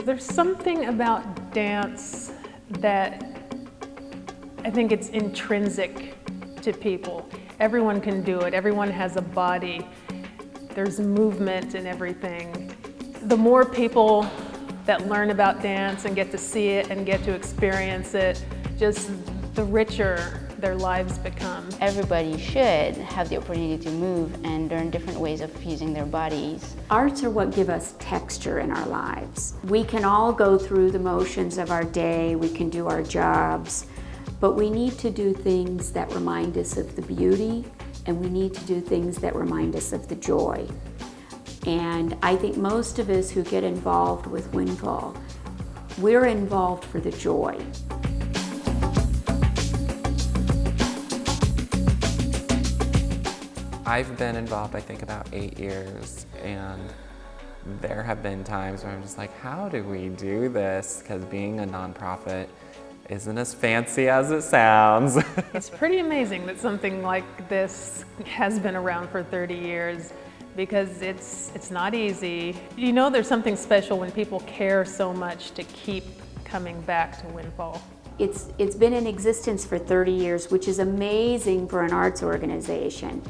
There's something about dance that I think it's intrinsic to people. Everyone can do it, everyone has a body, there's movement and everything. The more people that learn about dance and get to see it and get to experience it, just the richer their lives become. Everybody should have the opportunity to move and learn different ways of using their bodies. Arts are what give us texture in our lives. We can all go through the motions of our day, we can do our jobs, but we need to do things that remind us of the beauty, and we need to do things that remind us of the joy. And I think most of us who get involved with Windfall, we're involved for the joy. I've been involved, I think, about 8 years, and there have been times where I'm just like, how do we do this? Because being a nonprofit isn't as fancy as it sounds. It's pretty amazing that something like this has been around for 30 years because it's not easy. You know there's something special when people care so much to keep coming back to Windfall. It's been in existence for 30 years, which is amazing for an arts organization.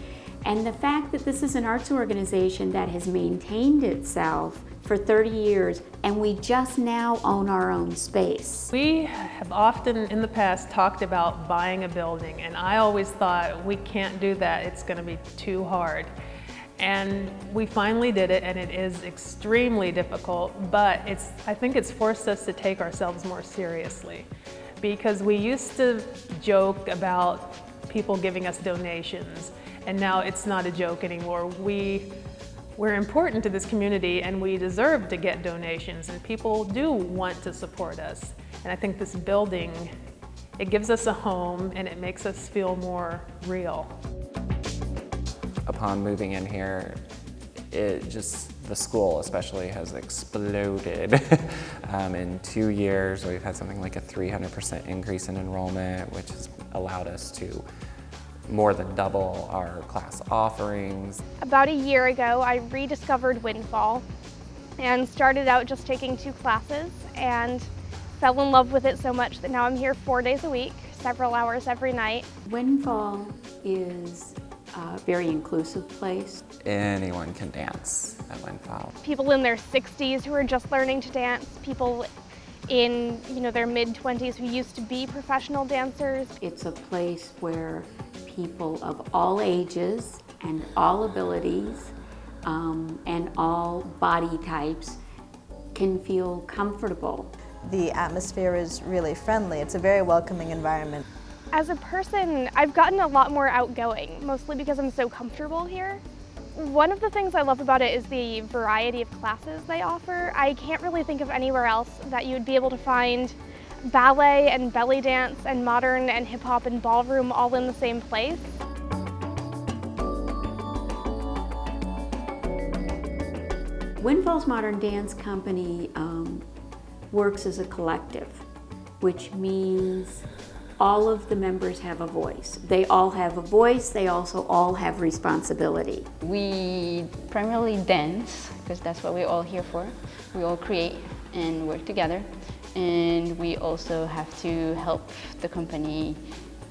And the fact that this is an arts organization that has maintained itself for 30 years, and we just now own our own space. We have often in the past talked about buying a building, and I always thought we can't do that, it's going to be too hard. And we finally did it, and it is extremely difficult, but I think it's forced us to take ourselves more seriously, because we used to joke about people giving us donations, and now it's not a joke anymore. We're important to this community, and we deserve to get donations, and people do want to support us. And I think this building, it gives us a home, and it makes us feel more real. Upon moving in here, the school especially has exploded. In 2 years, we've had something like a 300% increase in enrollment, which has allowed us to more than double our class offerings. About a year ago, I rediscovered Windfall and started out just taking 2 classes and fell in love with it so much that now I'm here 4 days a week, several hours every night. Windfall is a very inclusive place. Anyone can dance at Windfall. People in their 60s who are just learning to dance, people in their mid-20s who used to be professional dancers. It's a place where people of all ages and all abilities and all body types can feel comfortable. The atmosphere is really friendly. It's a very welcoming environment. As a person, I've gotten a lot more outgoing, mostly because I'm so comfortable here. One of the things I love about it is the variety of classes they offer. I can't really think of anywhere else that you would be able to find ballet and belly dance and modern and hip hop and ballroom all in the same place. Windfall's Modern Dance Company works as a collective, which means all of the members have a voice. They all have a voice, they also all have responsibility. We primarily dance, because that's what we're all here for. We all create and work together. And we also have to help the company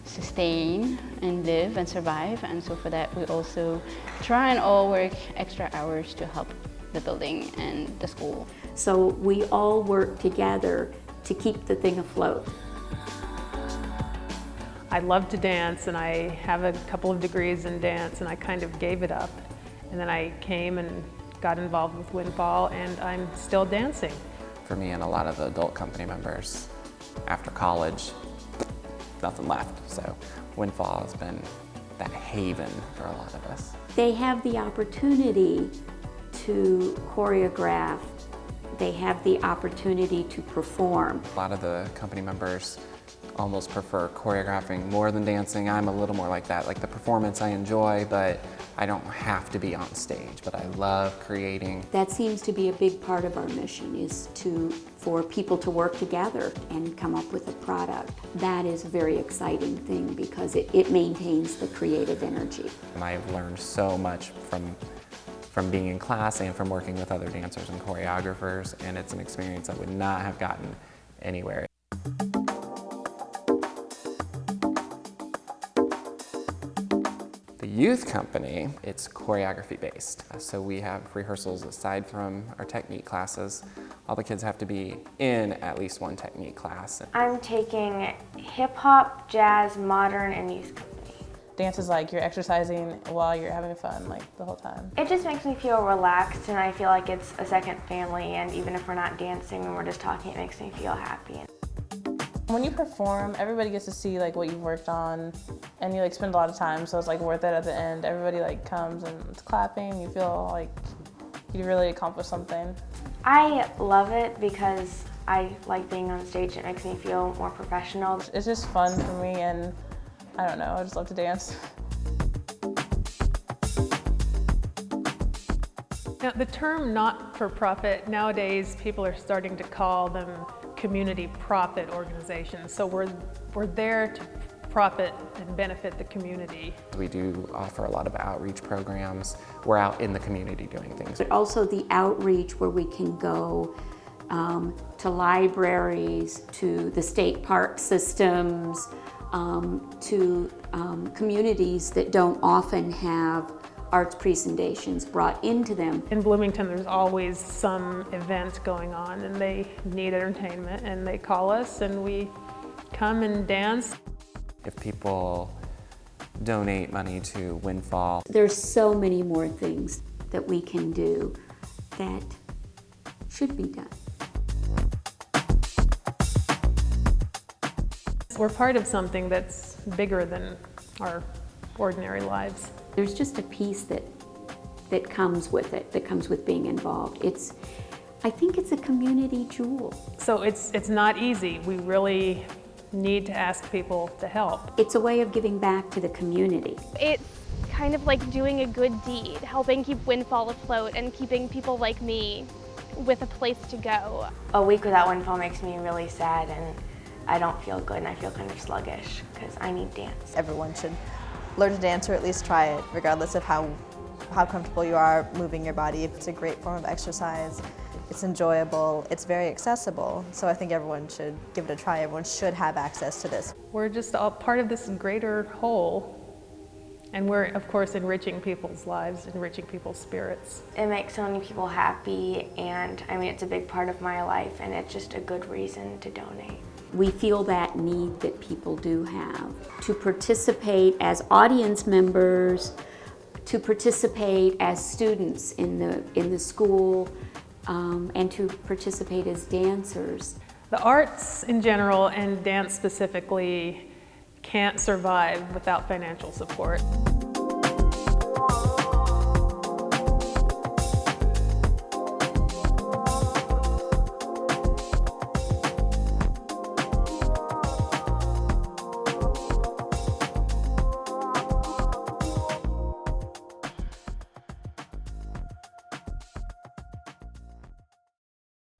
sustain and live and survive. And so for that, we also try and all work extra hours to help the building and the school. So we all work together to keep the thing afloat. I love to dance, and I have a couple of degrees in dance, and I kind of gave it up. And then I came and got involved with Windfall, and I'm still dancing. For me and a lot of the adult company members, after college, nothing left. So Windfall has been that haven for a lot of us. They have the opportunity to choreograph. They have the opportunity to perform. A lot of the company members almost prefer choreographing more than dancing. I'm a little more like that. Like the performance I enjoy, but I don't have to be on stage, but I love creating. That seems to be a big part of our mission, is for people to work together and come up with a product. That is a very exciting thing because it maintains the creative energy. And I've learned so much from from being in class and from working with other dancers and choreographers, and it's an experience I would not have gotten anywhere. The youth company, it's choreography based. So we have rehearsals aside from our technique classes. All the kids have to be in at least one technique class. I'm taking hip hop, jazz, modern, and youth company. Dance is like you're exercising while you're having fun, like the whole time. It just makes me feel relaxed, and I feel like it's a second family, and even if we're not dancing and we're just talking, it makes me feel happy. When you perform, everybody gets to see like what you've worked on, and you like spend a lot of time, so it's like worth it at the end. Everybody like comes and it's clapping, you feel like you really accomplished something. I love it because I like being on stage. It makes me feel more professional. It's just fun for me, and I don't know, I just love to dance. Now, the term not-for-profit, nowadays people are starting to call them community profit organizations. So we're there to profit and benefit the community. We do offer a lot of outreach programs. We're out in the community doing things. But also the outreach where we can go to libraries, to the state park systems, to communities that don't often have arts presentations brought into them. In Bloomington, there's always some event going on and they need entertainment, and they call us and we come and dance. If people donate money to Windfall, There's so many more things that we can do that should be done. We're part of something that's bigger than our ordinary lives. There's just a piece that comes with it, that comes with being involved. I think it's a community jewel. So it's not easy. We really need to ask people to help. It's a way of giving back to the community. It's kind of like doing a good deed, helping keep Windfall afloat and keeping people like me with a place to go. A week without Windfall makes me really sad, and I don't feel good, and I feel kind of sluggish because I need dance. Everyone should learn to dance, or at least try it, regardless of how comfortable you are moving your body. It's a great form of exercise. It's enjoyable. It's very accessible. So I think everyone should give it a try. Everyone should have access to this. We're just all part of this greater whole, and we're, of course, enriching people's lives, enriching people's spirits. It makes so many people happy, and I mean, it's a big part of my life, and it's just a good reason to donate. We feel that need that people do have to participate as audience members, to participate as students in the school, and to participate as dancers. The arts in general and dance specifically can't survive without financial support.